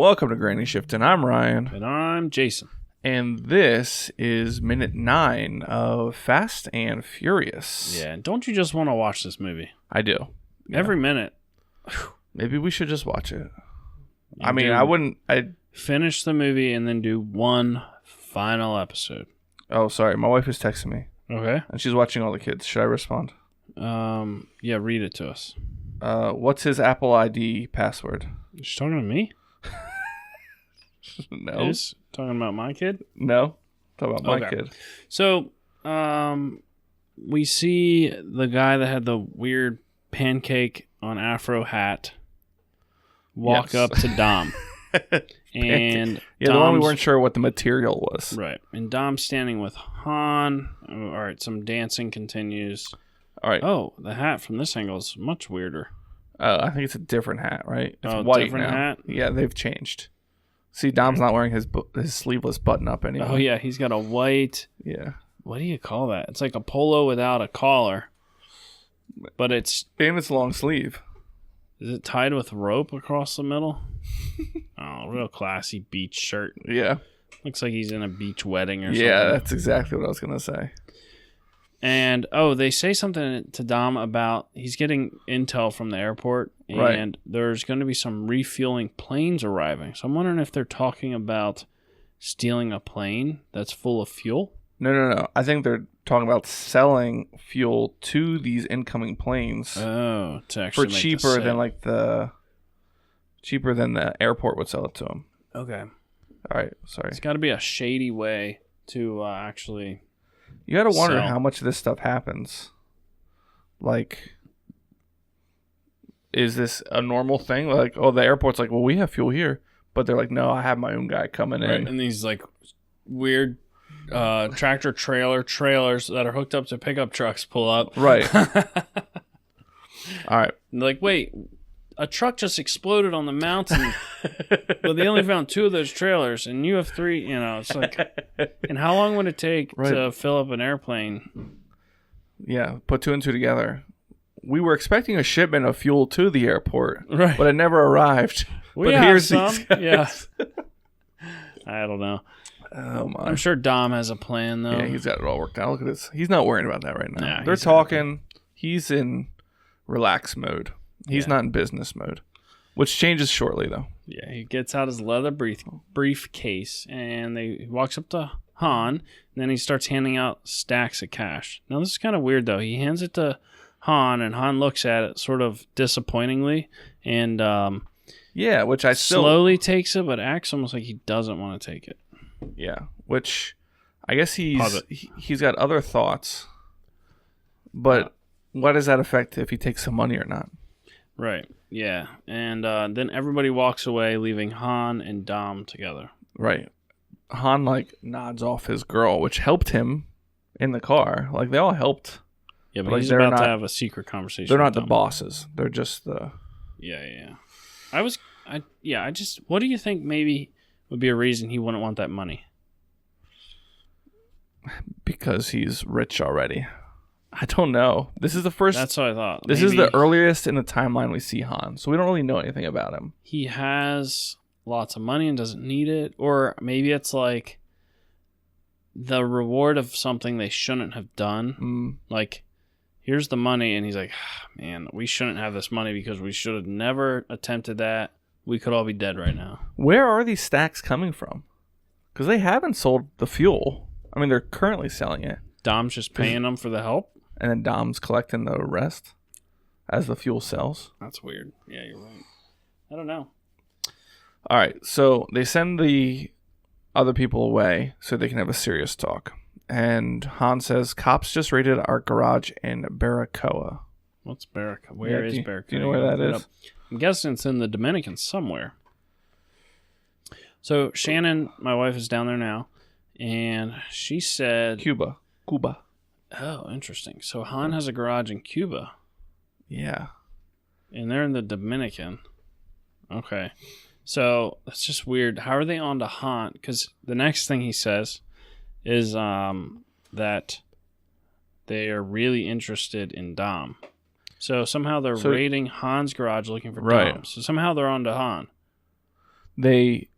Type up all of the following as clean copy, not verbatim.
Welcome to Granny Shift, and I'm Ryan. And I'm Jason. And this is minute 9 of Fast and Furious. Yeah, and don't you just want to watch this movie? I do. Yeah. Every minute. Maybe we should just watch it. I mean, I wouldn't... Finish the movie and then do one final episode. Oh, sorry. My wife is texting me. Okay. And she's watching all the kids. Should I respond? Yeah, read it to us. What's his Apple ID password? She's talking to me? No. Is talking about my kid? No. Talking about my kid. So, we see the guy that had the weird pancake on afro hat walk up to Dom. And the one we weren't sure what the material was. Right. And Dom's standing with Han. All right, some dancing continues. All right. Oh, the hat from this angle is much weirder. I think it's a different hat, right? It's white different now. hat? Yeah, they've changed. See, Dom's not wearing his sleeveless button-up anymore. Oh, yeah, he's got a white... Yeah. What do you call that? It's like a polo without a collar. But it's... And it's long sleeve. Is it tied with rope across the middle? Oh, real classy beach shirt. Yeah. Looks like he's in a beach wedding or something. Yeah, that's exactly what I was going to say. And, they say something to Dom about he's getting intel from the airport, and there's going to be some refueling planes arriving. So I'm wondering if they're talking about stealing a plane that's full of fuel. No. I think they're talking about selling fuel to these incoming planes. Oh, to actually for cheaper than the airport would sell it to them. Okay. All right, sorry. It's got to be a shady way to actually... You got to wonder how much of this stuff happens. Like, is this a normal thing? Like, oh, the airport's like, well, we have fuel here. But they're like, no, I have my own guy coming in. And these, like, weird tractor trailers that are hooked up to pickup trucks pull up. Right. All right. And like, wait, a truck just exploded on the mountain, but they only found 2 of those trailers, and you have 3, it's like, and how long would it take to fill up an airplane? Yeah, put 2 and 2 together. We were expecting a shipment of fuel to the airport, right? But it never arrived. But here's some. Yeah. I don't know. Oh my! I'm sure Dom has a plan, though. Yeah, he's got it all worked out. Look at this. He's not worrying about that right now. Nah, they're talking. He's in relax mode. He's not in business mode, which changes shortly, though. Yeah, he gets out his leather briefcase, and he walks up to Han, and then he starts handing out stacks of cash. Now, this is kind of weird, though. He hands it to Han, and Han looks at it sort of disappointingly, and which I slowly takes it, but acts almost like he doesn't want to take it. Yeah, which I guess he's got other thoughts, but what does that affect if he takes some money or not? Right, yeah. And then everybody walks away, leaving Han and Dom together. Right. Han, nods off his girl, which helped him in the car. Like, they all helped. Yeah, but he's about to have a secret conversation. They're not the bosses. They're just the... Yeah. What do you think maybe would be a reason he wouldn't want that money? Because he's rich already. I don't know. This is the first... That's what I thought. This is the earliest in the timeline we see Han, so we don't really know anything about him. He has lots of money and doesn't need it. Or maybe it's like the reward of something they shouldn't have done. Like, here's the money, and he's like, man, we shouldn't have this money because we should have never attempted that. We could all be dead right now. Where are these stacks coming from? Because they haven't sold the fuel. I mean, they're currently selling it. Dom's just paying them for the help? And then Dom's collecting the rest as the fuel sells. That's weird. Yeah, you're right. I don't know. All right, so they send the other people away so they can have a serious talk. And Han says, cops just raided our garage in Baracoa. What's Baracoa? Where is Baracoa? Do you know where that is? I'm guessing it's in the Dominican somewhere. So Shannon, my wife, is down there now, and she said... Cuba. Oh, interesting. So Han has a garage in Cuba. Yeah. And they're in the Dominican. Okay. So that's just weird. How are they on to Han? Because the next thing he says is that they are really interested in Dom. So somehow they're raiding Han's garage looking for Dom. So somehow they're on to Han. they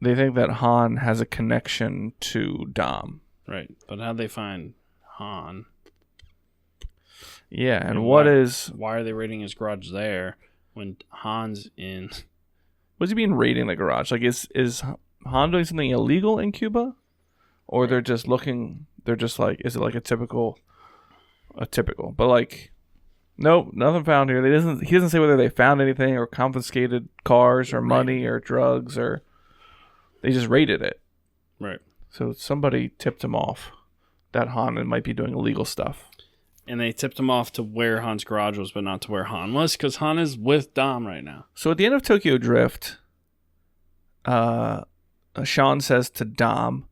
think that Han has a connection to Dom. Right. But how'd they find Han? Yeah, and why are they raiding his garage there when Han's in? What's he mean raiding the garage? Like, is Han doing something illegal in Cuba? Or they're just looking, they're just like, is it like a typical, but like, nope, nothing found here. He doesn't say whether they found anything or confiscated cars or money or drugs, or they just raided it. Right. So somebody tipped him off that Han might be doing illegal stuff. And they tipped him off to where Han's garage was, but not to where Han was, because Han is with Dom right now. So at the end of Tokyo Drift, Sean says to Dom,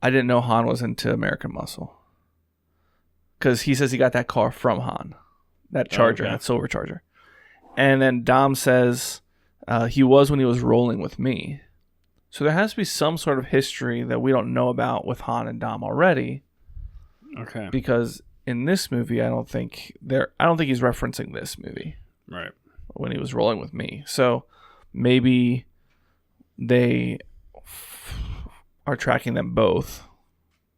I didn't know Han was into American Muscle. Because he says he got that car from Han. That Charger, that silver Charger. And then Dom says he was when he was rolling with me. So there has to be some sort of history that we don't know about with Han and Dom already. Okay. Because in this movie, I don't think he's referencing this movie. Right. When he was rolling with me. So maybe they are tracking them both.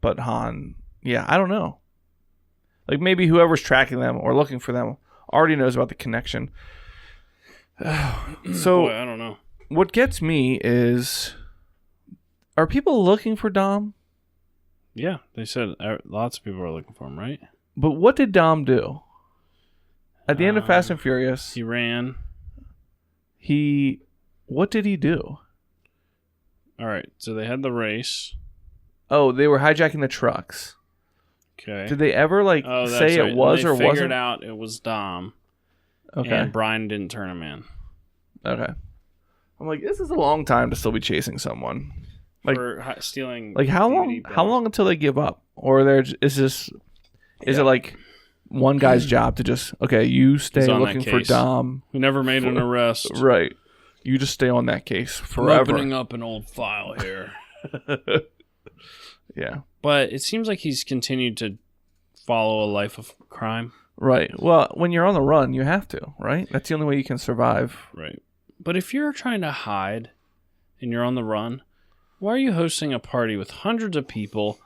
But Han, yeah, I don't know. Like, maybe whoever's tracking them or looking for them already knows about the connection. So, boy, I don't know. What gets me is, are people looking for Dom? Yeah, they said lots of people are looking for him, right? But what did Dom do? At the end of Fast and Furious, he ran. What did he do? All right, so they had the race. Oh, they were hijacking the trucks. Okay. Did they ever say it was or wasn't? They figured out it was Dom. Okay. And Brian didn't turn him in. Okay. I'm like, this is a long time to still be chasing someone. Like, for stealing. Like, how long? How long until they give up? Or is it like one guy's job to just, okay, you stay looking for Dom. We never made an arrest. Right. You just stay on that case forever. I'm opening up an old file here. Yeah. But it seems like he's continued to follow a life of crime. Right. Well, when you're on the run, you have to, right? That's the only way you can survive. Right. But if you're trying to hide and you're on the run, why are you hosting a party with hundreds of people?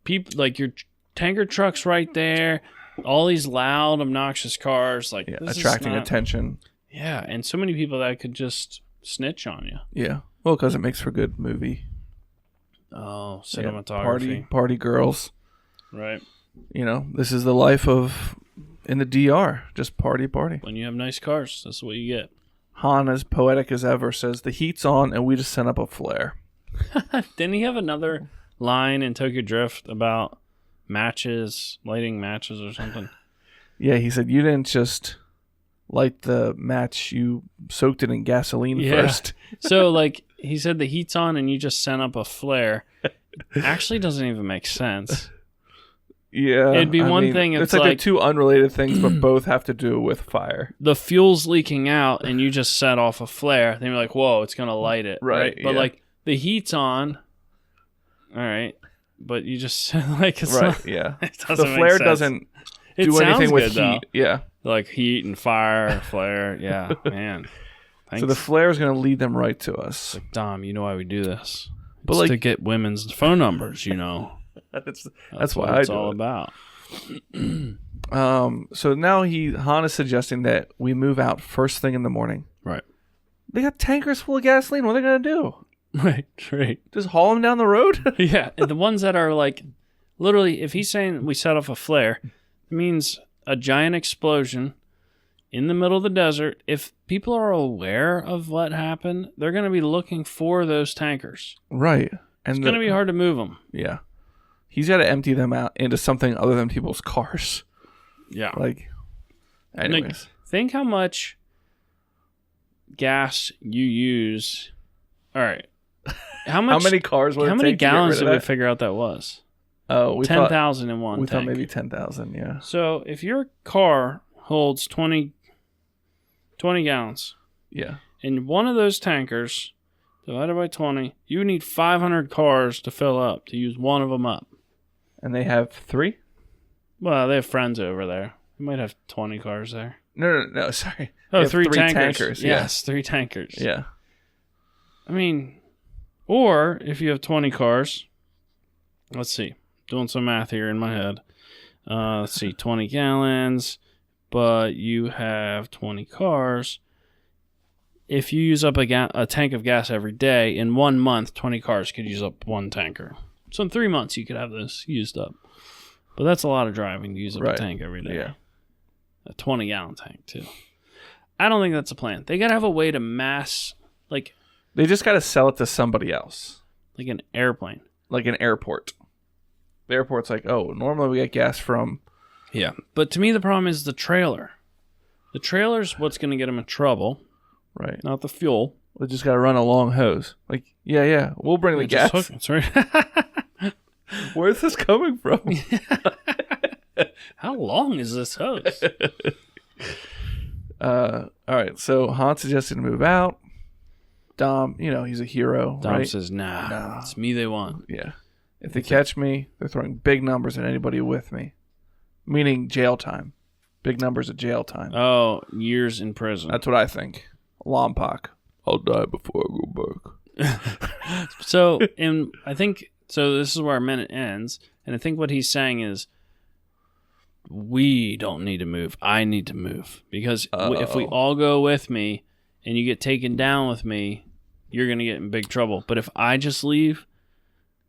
People like your tanker truck's right there, all these loud, obnoxious cars, like attracting attention. Yeah, and so many people that could just snitch on you. Yeah. Well, because it makes for good movie. Oh, cinematography. Party girls. Right. You know, this is the life in the DR. Just party. When you have nice cars, that's what you get. Han, as poetic as ever, says, the heat's on and we just sent up a flare. Didn't he have another line in Tokyo Drift about lighting matches or something? Yeah, he said, you didn't just light the match, you soaked it in gasoline first. So, like, he said the heat's on and you just sent up a flare. Actually doesn't even make sense. Yeah. It'd be one thing if it's like they're two unrelated things, but both have to do with fire. The fuel's leaking out and you just set off a flare. Then you're like, whoa, it's going to light it. Right. But, like, the heat's on. All right. But you just said, like, it's not, yeah. It doesn't the flare make sense. doesn't do anything with heat. Though. Yeah. Like heat and fire, flare. Yeah, man. Thanks. So the flare is going to lead them right to us. Like, Dom, you know why we do this? But it's to get women's phone numbers, you know. That's why it's all about. So now Han is suggesting that we move out first thing in the morning. Right. They got tankers full of gasoline. What are they going to do? Right. Just haul them down the road? Yeah. And the ones that are like, literally, if he's saying we set off a flare, it means a giant explosion in the middle of the desert. If people are aware of what happened, they're going to be looking for those tankers. Right. And it's going to be hard to move them. Yeah. He's got to empty them out into something other than people's cars. Yeah. Like, anyways. Like, think how much gas you use. All right. How many cars would it take? How many gallons did we figure out that was? Oh, we 10,000 in one. We tank. thought maybe 10,000. Yeah. So if your car holds 20 gallons, yeah, in one of those tankers divided by 20, you need 500 cars to fill up to use one of them up. And they have 3? Well, they have friends over there. They might have 20 cars there. No. Sorry. Oh, 3 tankers. Yeah. Yes, 3 tankers. Yeah. I mean, or if you have 20 cars, let's see, doing some math here in my head. Let's see, 20 gallons, but you have 20 cars. If you use up a tank of gas every day, in 1 month, 20 cars could use up one tanker. So in 3 months, you could have this used up. But that's a lot of driving to use up a tank every day. Yeah. A 20-gallon tank, too. I don't think that's a plan. They got to have a way to mass, like... They just got to sell it to somebody else. Like an airplane. Like an airport. The airport's like, oh, normally we get gas from... Yeah. But to me, the problem is the trailer. The trailer's what's going to get them in trouble. Right. Not the fuel. We just got to run a long hose. Like, yeah, we'll bring the gas. That's right. Where's this coming from? How long is this hose? All right, so Han suggested to move out. Dom, he's a hero, Dom right? says, nah, it's me they want. Yeah. If they catch me, they're throwing big numbers at anybody with me. Meaning jail time. Big numbers of jail time. Oh, years in prison. That's what I think. Lompoc. I'll die before I go back. So this is where our minute ends, and I think what he's saying is, we don't need to move. I need to move. Because if we all go with me, and you get taken down with me, you're going to get in big trouble. But if I just leave,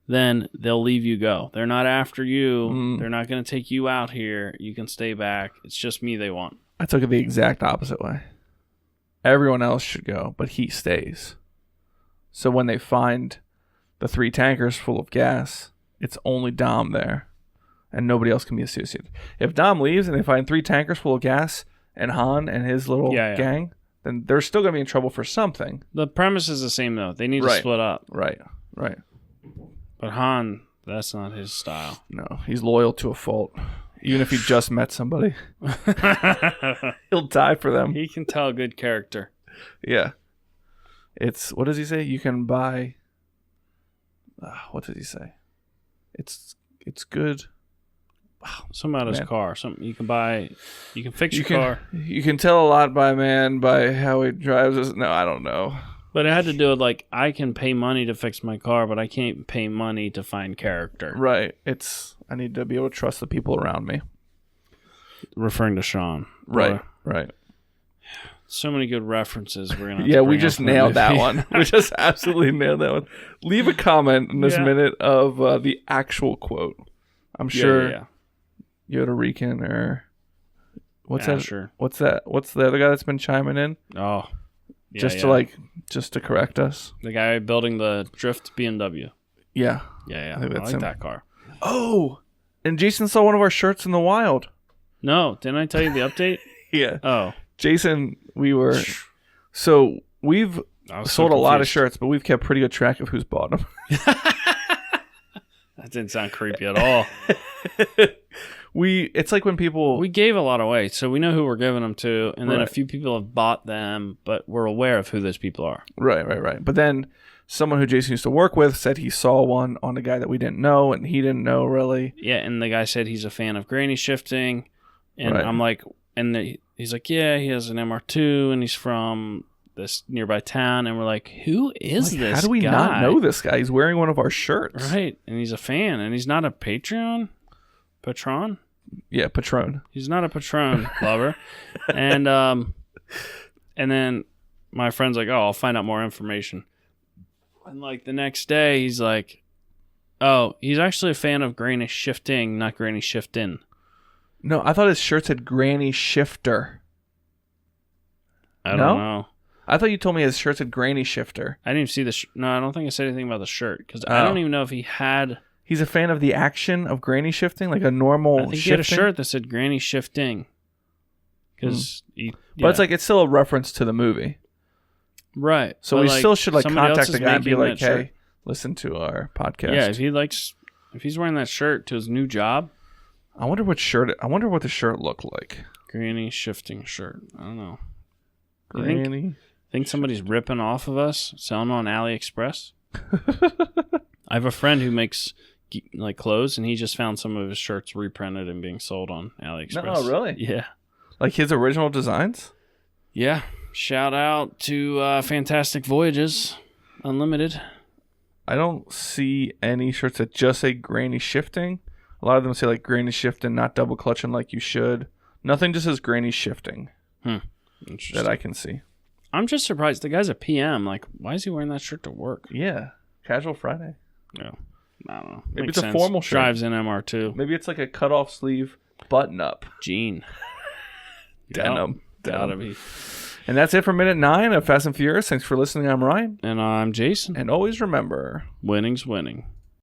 then they'll leave you go. They're not after you. They're not going to take you out here. You can stay back. It's just me they want. I took it the exact opposite way. Everyone else should go, but he stays. So when they find the 3 tankers full of gas, it's only Dom there, and nobody else can be associated. If Dom leaves and they find 3 tankers full of gas and Han and his little gang, then they're still going to be in trouble for something. The premise is the same, though. They need to split up. Right. But Han, that's not his style. No, he's loyal to a fault. Even if he just met somebody. He'll die for them. He can tell good character. Yeah. What does he say? You can buy... what does he say? It's good... Something about his car. Something you can buy. You can fix your car. You can tell a lot by a man by how he drives it. No, I don't know. But it had to do with, like, I can pay money to fix my car, but I can't pay money to find character. Right. I need to be able to trust the people around me. Referring to Sean. Right. So many good references. We're gonna. Yeah, we just nailed that one. We just absolutely nailed that one. Leave a comment in this minute of the actual quote. I'm sure. Yeah. Yoda Rican or what's that? Sure. What's that? What's the other guy that's been chiming in? Oh, just to correct us. The guy building the Drift BMW. Yeah. I like that car. Oh, and Jason saw one of our shirts in the wild. No, didn't I tell you the update? Yeah. Oh, Jason, we've sold a lot of shirts, but we've kept pretty good track of who's bought them. That didn't sound creepy at all. It's like when people... We gave a lot away, so we know who we're giving them to, and then a few people have bought them, but we're aware of who those people are. Right. But then someone who Jason used to work with said he saw one on a guy that we didn't know, and he didn't know, really. Yeah, and the guy said he's a fan of granny shifting, and I'm like... And he's like, yeah, he has an MR2, and he's from this nearby town, and we're like, who is this guy? How do we not know this guy? He's wearing one of our shirts. Right, and he's a fan, and he's not a Patron? Yeah, Patron. He's not a Patron lover. And then my friend's like, oh, I'll find out more information. And like the next day, he's like, oh, he's actually a fan of Granny Shifting, not Granny Shiftin'. No, I thought his shirt said Granny Shifter. I don't know. I thought you told me his shirt said Granny Shifter. I didn't even see No, I don't think I said anything about the shirt, because I don't even know if he had... He's a fan of the action of granny shifting, like a normal shifting? I think he had a shirt that said Granny Shifting. Because But it's still a reference to the movie. Right. So we still should contact the guy and be like, hey, listen to our podcast. Yeah, if he's wearing that shirt to his new job... I wonder what the shirt looked like. Granny Shifting shirt. I don't know. Granny. Think somebody's ripping off of us, selling on AliExpress? I have a friend who makes clothes, and he just found some of his shirts reprinted and being sold on AliExpress. No, really? Yeah. Like his original designs? Yeah. Shout out to Fantastic Voyages. Unlimited. I don't see any shirts that just say granny shifting. A lot of them say like granny shifting, not double clutching like you should. Nothing just says granny shifting that I can see. I'm just surprised. The guy's a PM. Like, why is he wearing that shirt to work? Yeah. Casual Friday. Yeah. I don't know. Maybe Makes it's a formal shirt. Drives in MR2. Maybe it's like a cutoff sleeve button up. Jean. Denim. Gotta be. And that's it for minute 9 of Fast and Furious. Thanks for listening. I'm Ryan. And I'm Jason. And always remember, winning's winning.